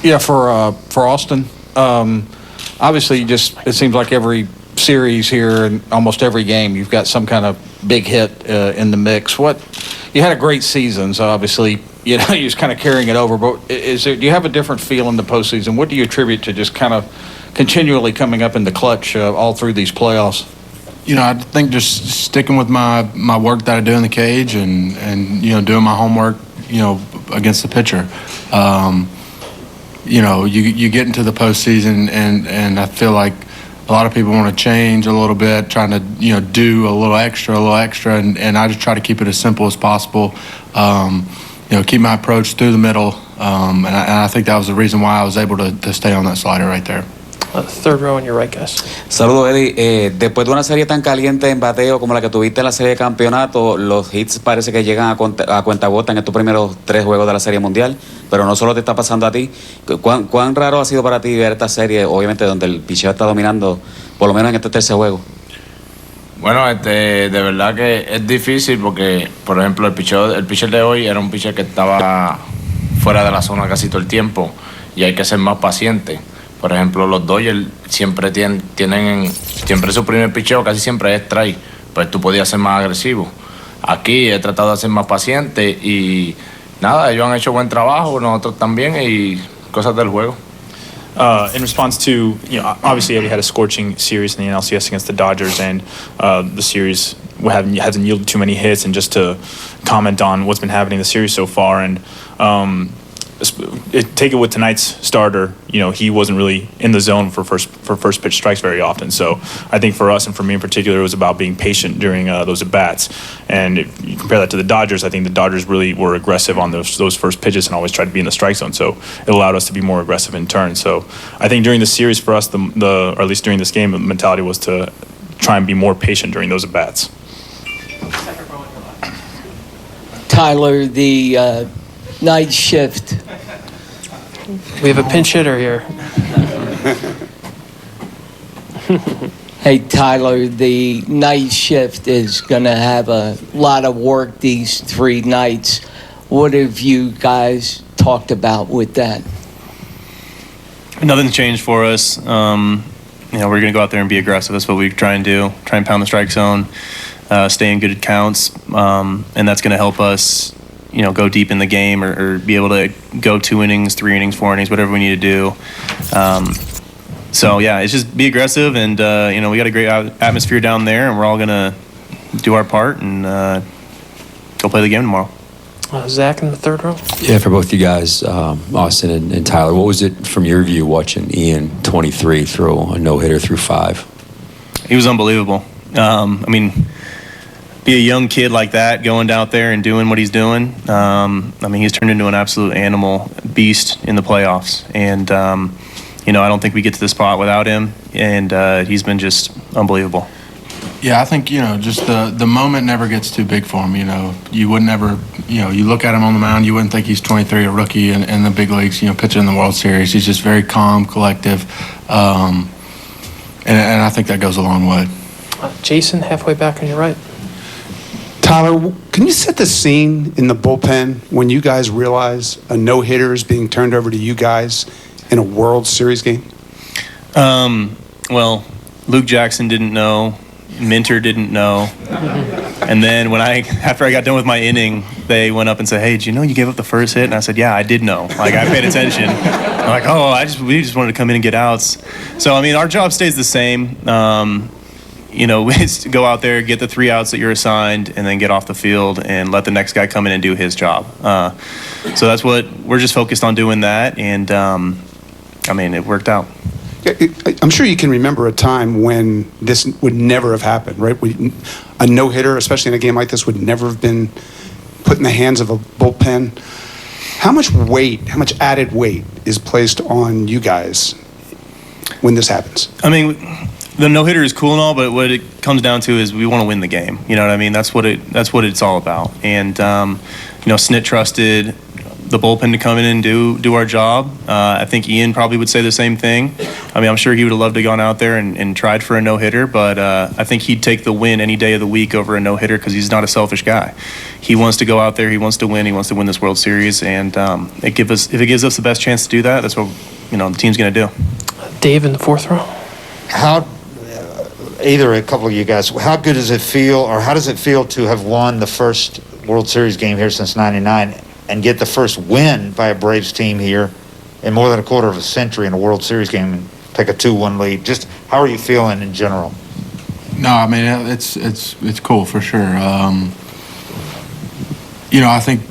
Yeah, for Austin, obviously it seems like every series here and almost every game you've got some kind of big hit in the mix. You had a great season, so obviously you're just kind of carrying it over. But do you have a different feel in the postseason? What do you attribute to just kind of continually coming up in the clutch all through these playoffs? I think just sticking with my work that I do in the cage and doing my homework, against the pitcher. You get into the postseason and I feel like a lot of people want to change a little bit, trying to do a little extra, and I just try to keep it as simple as possible. Keep my approach through the middle, and I think that was the reason why I was able to stay on that slider right there. Third row on your right, guys. Saludos, Eddie. Después de una serie tan caliente en bateo como la que tuviste en la serie de campeonato, los hits parece que llegan a cuentagota en estos primeros 3 juegos de la Serie Mundial, pero no solo te está pasando a ti. ¿Cuán raro ha sido para ti ver esta serie, obviamente donde el picheo está dominando, por lo menos en este tercer juego? Bueno, de verdad que es difícil porque, por ejemplo, el pitcher de hoy era un pitcher que estaba fuera de la zona casi todo el tiempo y hay que ser más paciente. Por ejemplo, los Dodgers siempre siempre su primer picheo casi siempre es strike, pues tú podías ser más agresivo. Aquí he tratado de ser más paciente y nada, ellos han hecho buen trabajo, nosotros también y cosas del juego. In response to, obviously Eddie had a scorching series in the NLCS against the Dodgers, and the series hasn't yielded too many hits. And just to comment on what's been happening in the series so far, and take it with tonight's starter, he wasn't really in the zone for first pitch strikes very often. So I think for us and for me in particular, it was about being patient during those at bats. And if you compare that to the Dodgers, I think the Dodgers really were aggressive on those first pitches and always tried to be in the strike zone. So it allowed us to be more aggressive in turn. So I think during the series for us, or at least during this game, the mentality was to try and be more patient during those at bats. Tyler, the night shift. We have a pinch hitter here. Hey, Tyler, the night shift is going to have a lot of work these 3 nights. What have you guys talked about with that? Nothing's changed for us. We're going to go out there and be aggressive. That's what we try and do. Try and pound the strike zone, stay in good counts, and that's going to help us go deep in the game or be able to go 2 innings, 3 innings, 4 innings, whatever we need to do. So, yeah, it's just be aggressive. And, we got a great atmosphere down there, and we're all going to do our part and go play the game tomorrow. Zach in the third row. Yeah, for both you guys, Austin and Tyler, what was it from your view watching Ian 23 throw a no-hitter through 5? He was unbelievable. Be a young kid like that going out there and doing what he's doing. He's turned into an absolute animal beast in the playoffs. And, I don't think we get to this spot without him. And he's been just unbelievable. Yeah, I think, just the moment never gets too big for him. You would never, you look at him on the mound, you wouldn't think he's 23, a rookie in the big leagues, pitching in the World Series. He's just very calm, collective. And I think that goes a long way. Jason, halfway back on your right. Tyler, can you set the scene in the bullpen when you guys realize a no-hitter is being turned over to you guys in a World Series game? Well, Luke Jackson didn't know. Minter didn't know. And then after I got done with my inning, they went up and said, "Hey, did you know you gave up the first hit?" And I said, "Yeah, I did know. I paid attention." I'm like, "Oh, we just wanted to come in and get outs." So, our job stays the same. We just go out there, get the 3 outs that you're assigned, and then get off the field and let the next guy come in and do his job. So that's what we're just focused on doing that, and it worked out. I'm sure you can remember a time when this would never have happened, right? A no-hitter, especially in a game like this, would never have been put in the hands of a bullpen. How much added weight is placed on you guys when this happens? The no-hitter is cool and all, but what it comes down to is we want to win the game. You know what I mean? That's what it's all about. And Snit trusted the bullpen to come in and do our job. I think Ian probably would say the same thing. I'm sure he would have loved to have gone out there and tried for a no-hitter, but I think he'd take the win any day of the week over a no-hitter because he's not a selfish guy. He wants to go out there. He wants to win. He wants to win this World Series, and if it gives us the best chance to do that, that's what the team's going to do. Dave in the fourth row. Either a couple of you guys, how good does it feel, or how does it feel to have won the first World Series game here since '99 and get the first win by a Braves team here in more than a quarter of a century in a World Series game and take a 2-1 lead? Just how are you feeling in general? No, it's cool for sure. I think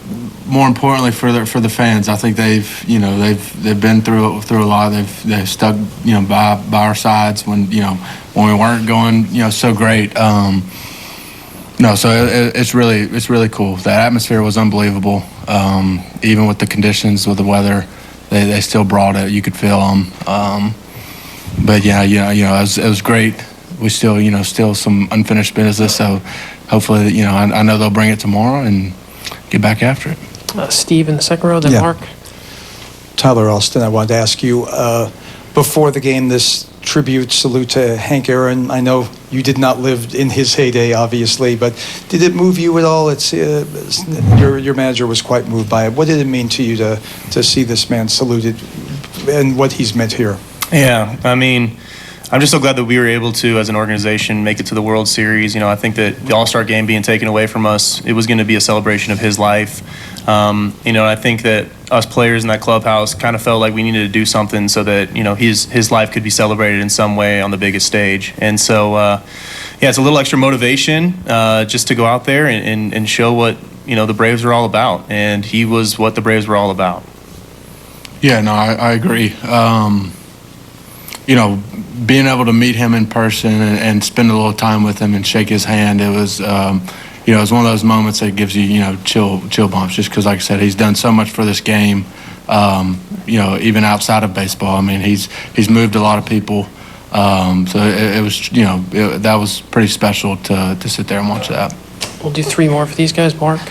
more importantly for the fans, I think they've been through a lot. They've stuck by our sides when we weren't going so great. So it's really cool. That atmosphere was unbelievable. Even with the conditions, with the weather, they still brought it. You could feel them. yeah, it was great. We still, still some unfinished business. So hopefully, I know they'll bring it tomorrow and get back after it. Steve in the second row, then Mark. Tyler Alston, I wanted to ask you, before the game, this tribute salute to Hank Aaron. I know you did not live in his heyday, obviously, but did it move you at all? Your manager was quite moved by it. What did it mean to you to see this man saluted and what he's meant here? Yeah, I mean, I'm just so glad that we were able to, as an organization, make it to the World Series. I think that the All-Star game being taken away from us, it was going to be a celebration of his life. I think that us players in that clubhouse kind of felt like we needed to do something so that, his life could be celebrated in some way on the biggest stage. And so, it's a little extra motivation just to go out there and show what, the Braves are all about. And he was what the Braves were all about. Yeah, no, I agree. Being able to meet him in person and spend a little time with him and shake his hand, it was, it was one of those moments that gives you, chill bumps, just because, like I said, he's done so much for this game, even outside of baseball. I mean, he's moved a lot of people. So it was, that was pretty special to sit there and watch that. We'll do 3 more for these guys, Mark.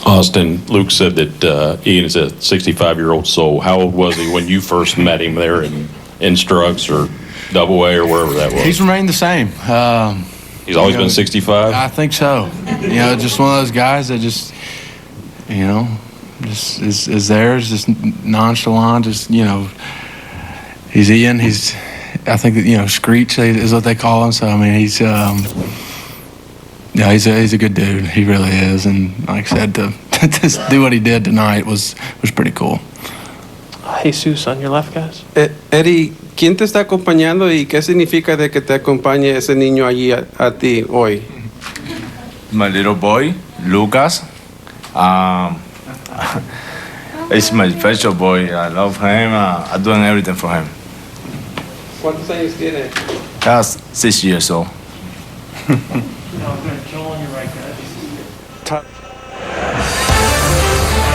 Austin, Luke said that Ian is a 65-year-old soul. How old was he when you first met him there in Strugs or Double A or wherever that was? He's remained the same. He's always been 65? I think so. Just one of those guys that just, just is there, is just nonchalant, just, he's Ian, I think that, Screech is what they call him. So, I mean, he's a good dude. He really is. And like I said, to do what he did tonight was pretty cool. Jesus on your left, guys. Eddie, ¿quién te está acompañando y qué significa de que te acompañe ese niño allí a ti hoy? My little boy, Lucas. It's my special boy. I love him. I'm doing everything for him. ¿Cuántos años tiene? He's 6 years old.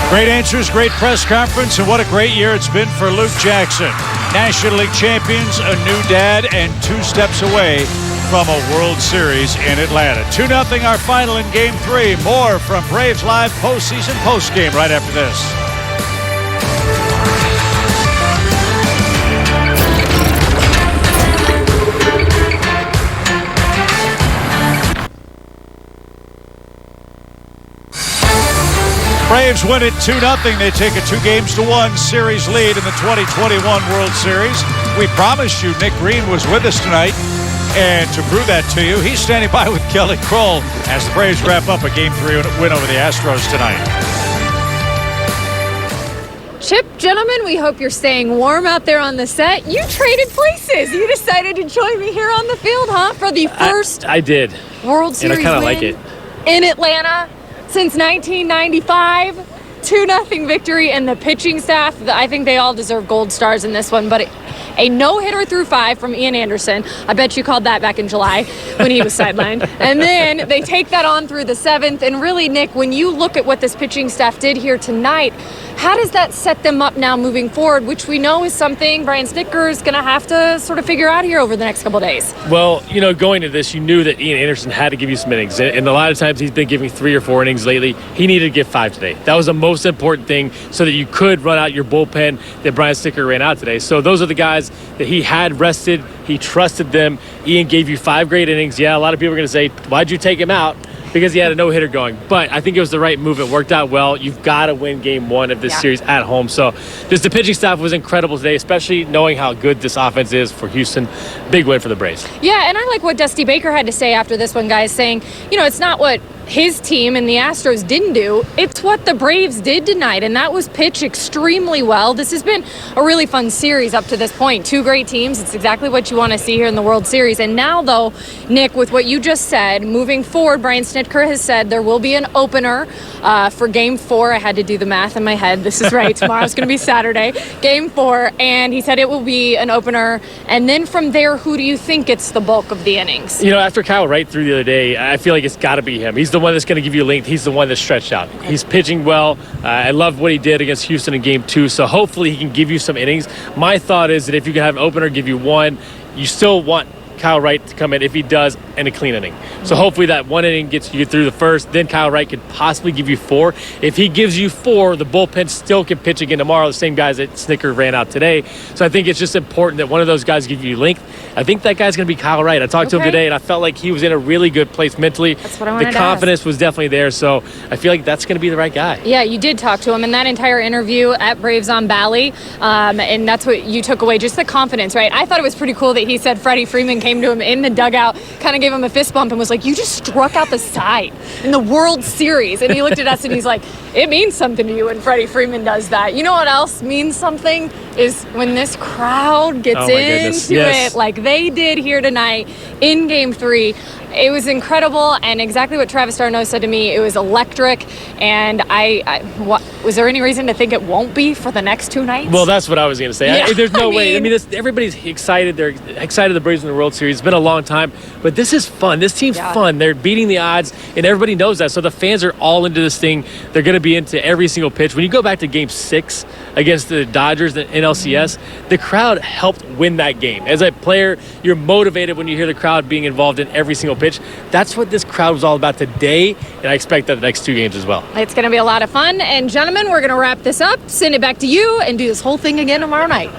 Great answers, great press conference, and what a great year it's been for Luke Jackson. National League champions, a new dad, and 2 steps away from a World Series in Atlanta. 2-0 our final in Game 3. More from Braves Live postseason postgame right after this. Braves win it 2-0. They take a 2-1 series lead in the 2021 World Series. We promised you Nick Green was with us tonight. And to prove that to you, he's standing by with Kelly Kroll as the Braves wrap up a Game 3 win over the Astros tonight. Chip, gentlemen, we hope you're staying warm out there on the set. You traded places. You decided to join me here on the field, huh? For the first I did. World Series and I kind of win like it. In Atlanta since 1995. 2-0 victory, and the pitching staff, I think they all deserve gold stars in this one, but a no-hitter through 5 from Ian Anderson. I bet you called that back in July when he was sidelined. And then they take that on through the 7th, and really, Nick, when you look at what this pitching staff did here tonight, how does that set them up now moving forward, which we know is something Brian Snitker is going to have to sort of figure out here over the next couple of days? Well, going to this, you knew that Ian Anderson had to give you some innings. And a lot of times he's been giving 3 or 4 innings lately. He needed to give 5 today. That was the most important thing so that you could run out your bullpen that Brian Snitker ran out today. So those are the guys that he had rested. He trusted them. Ian gave you 5 great innings. Yeah, a lot of people are going to say, why'd you take him out? Because he had a no-hitter going. But I think it was the right move. It worked out well. You've got to win Game 1 of this series at home. So just the pitching staff was incredible today, especially knowing how good this offense is for Houston. Big win for the Braves. Yeah, and I like what Dusty Baker had to say after this one, guys, saying, it's not what his team and the Astros didn't do. It's what the Braves did tonight, and that was pitch extremely well. This has been a really fun series up to this point. 2 great teams. It's exactly what you want to see here in the World Series. And now, though, Nick, with what you just said, moving forward, Brian Snitker has said there will be an opener for Game 4. I had to do the math in my head. This is right. Tomorrow's going to be Saturday. Game 4. And he said it will be an opener. And then from there, who do you think gets the bulk of the innings? After Kyle Wright threw the other day, I feel like it's got to be him. He's the one that's going to give you length. He's the one that's stretched out. He's pitching well. I love what he did against Houston in Game 2, so hopefully he can give you some innings. My thought is that if you can have an opener give you 1, you still want Kyle Wright to come in if he does in a clean inning. So hopefully that one inning gets you through the first, then Kyle Wright could possibly give you 4. If he gives you 4, the bullpen still can pitch again tomorrow, the same guys that Snicker ran out today. So I think it's just important that one of those guys give you length. I think that guy's going to be Kyle Wright. I talked to him today, and I felt like he was in a really good place mentally. That's what I wanted The to confidence was definitely there, so I feel like that's going to be the right guy. Yeah, you did talk to him in that entire interview at Braves on Bally, and that's what you took away, just the confidence, right? I thought it was pretty cool that he said Freddie Freeman came to him in the dugout, kind of gave him a fist bump and was like, you just struck out the side in the World Series. And he looked at us and he's like, it means something to you when Freddie Freeman does that. You know what else means something? Is when this crowd gets into it like they did here tonight in Game 3. It was incredible, and exactly what Travis d'Arnaud said to me, it was electric, and was there any reason to think it won't be for the next 2 nights? Well, that's what I was going to say. Yeah, There's no way. I mean, everybody's excited. They're excited the Braves in the World Series. It's been a long time, but this is fun. This team's fun. They're beating the odds, and everybody knows that. So the fans are all into this thing. They're going to be into every single pitch. When you go back to Game 6 against the Dodgers in LCS, the crowd helped win that game. As a player, you're motivated when you hear the crowd being involved in every single pitch. That's what this crowd was all about today, and I expect that the next 2 games as well. It's going to be a lot of fun, and gentlemen, we're going to wrap this up, send it back to you, and do this whole thing again tomorrow night.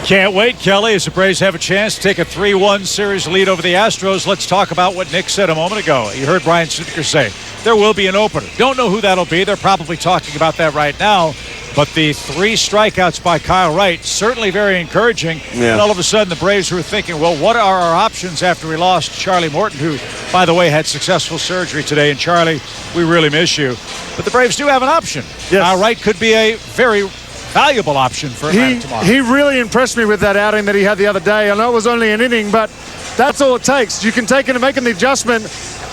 Can't wait, Kelly, as the Braves have a chance to take a 3-1 series lead over the Astros. Let's talk about what Nick said a moment ago. You heard Brian Snicker say there will be an opener. Don't know who that'll be. They're probably talking about that right now. But the 3 strikeouts by Kyle Wright, certainly very encouraging. Yeah. And all of a sudden, the Braves were thinking, well, what are our options after we lost Charlie Morton, who, by the way, had successful surgery today. And Charlie, we really miss you. But the Braves do have an option. Yes. Kyle Wright could be a very valuable option for him tomorrow. He really impressed me with that outing that he had the other day. I know it was only an inning, but that's all it takes. You can take it and make an adjustment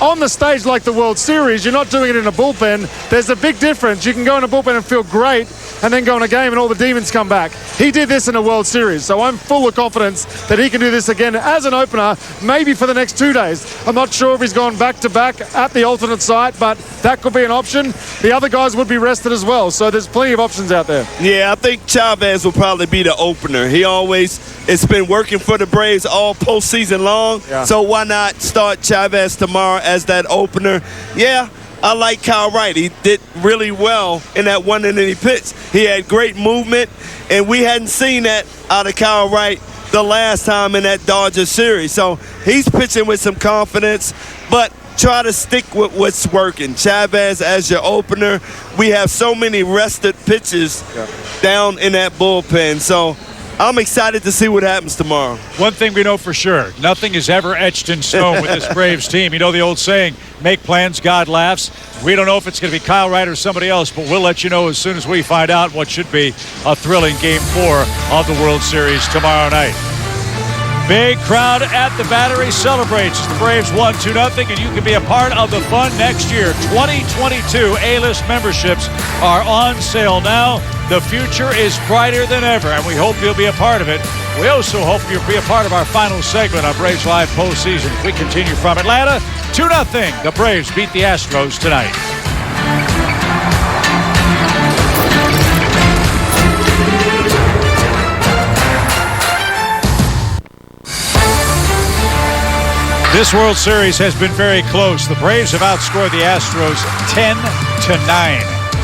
on the stage like the World Series. You're not doing it in a bullpen. There's a big difference. You can go in a bullpen and feel great and then go in a game and all the demons come back. He did this in a World Series, so I'm full of confidence that he can do this again as an opener, maybe for the next 2 days. I'm not sure if he's gone back-to-back at the alternate site, but that could be an option. The other guys would be rested as well, so there's plenty of options out there. Yeah, I think Chavez will probably be the opener. It's been working for the Braves all postseason long, so why not start Chavez tomorrow as that opener? Yeah, I like Kyle Wright. He did really well in that 1 inning he pitched. He had great movement, and we hadn't seen that out of Kyle Wright the last time in that Dodgers series. So he's pitching with some confidence, but try to stick with what's working. Chavez as your opener. We have so many rested pitches down in that bullpen. So I'm excited to see what happens tomorrow. One thing we know for sure, nothing is ever etched in stone with this Braves team. You know the old saying, make plans, God laughs. We don't know if it's going to be Kyle Wright or somebody else, but we'll let you know as soon as we find out what should be a thrilling Game 4 of the World Series tomorrow night. Big crowd at the Battery celebrates as the Braves won 2-0, and you can be a part of the fun next year. 2022 A-list memberships are on sale now. The future is brighter than ever, and we hope you'll be a part of it. We also hope you'll be a part of our final segment on Braves Live Postseason. We continue from Atlanta, 2-0. The Braves beat the Astros tonight. This World Series has been very close. The Braves have outscored the Astros 10-9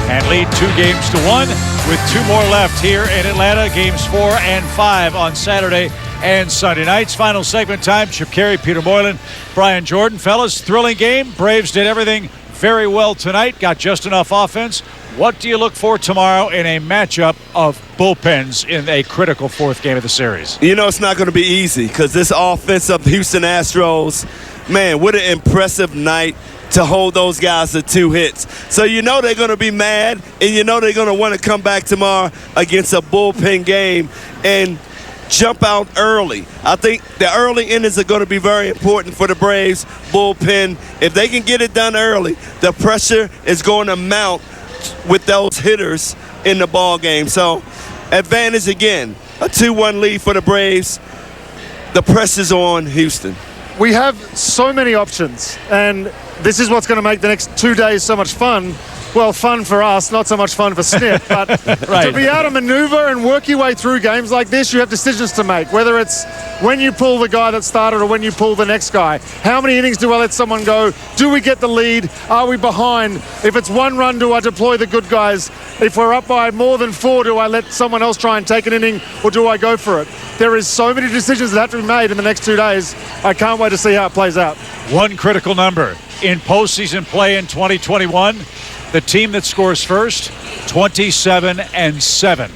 and lead 2-1 with 2 more left here in Atlanta. Games 4 and 5 on Saturday and Sunday nights. Final segment time. Chip Carey, Peter Moylan, Brian Jordan. Fellas, thrilling game. Braves did everything very well tonight. Got just enough offense. What do you look for tomorrow in a matchup of bullpens in a critical 4th game of the series? You know it's not going to be easy because this offense of the Houston Astros, man, what an impressive night to hold those guys to 2 hits. So you know they're going to be mad, and you know they're going to want to come back tomorrow against a bullpen game and jump out early. I think the early innings are going to be very important for the Braves bullpen. If they can get it done early, the pressure is going to mount with those hitters in the ball game. So advantage again, a 2-1 lead for the Braves. The pressure's on Houston. We have so many options, and this is what's going to make the next 2 days so much fun. Well, fun for us, not so much fun for Snip, but to be able to maneuver and work your way through games like this, you have decisions to make, whether it's when you pull the guy that started or when you pull the next guy. How many innings do I let someone go? Do we get the lead? Are we behind? If it's 1 run, do I deploy the good guys? If we're up by more than 4, do I let someone else try and take an inning, or do I go for it? There is so many decisions that have to be made in the next 2 days. I can't wait to see how it plays out. One critical number in postseason play in 2021. The team that scores first, 27-7.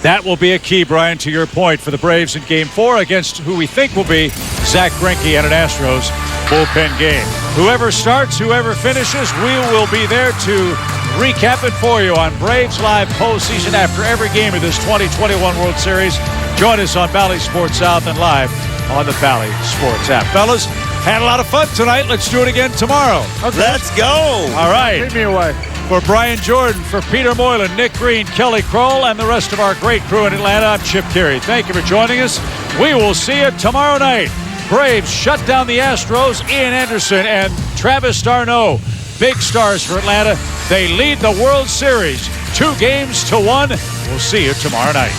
That will be a key, Brian, to your point, for the Braves in Game 4 against who we think will be Zach Greinke and an Astros bullpen game. Whoever starts, whoever finishes, we will be there to recap it for you on Braves Live postseason after every game of this 2021 World Series. Join us on Valley Sports South and live on the Valley Sports app. Fellas, had a lot of fun tonight. Let's do it again tomorrow. Okay. Let's go. All right. Keep me away. For Brian Jordan, for Peter Moylan, Nick Green, Kelly Kroll, and the rest of our great crew in Atlanta, I'm Chip Carey. Thank you for joining us. We will see you tomorrow night. Braves shut down the Astros. Ian Anderson and Travis d'Arnaud, big stars for Atlanta. They lead the World Series 2-1. We'll see you tomorrow night.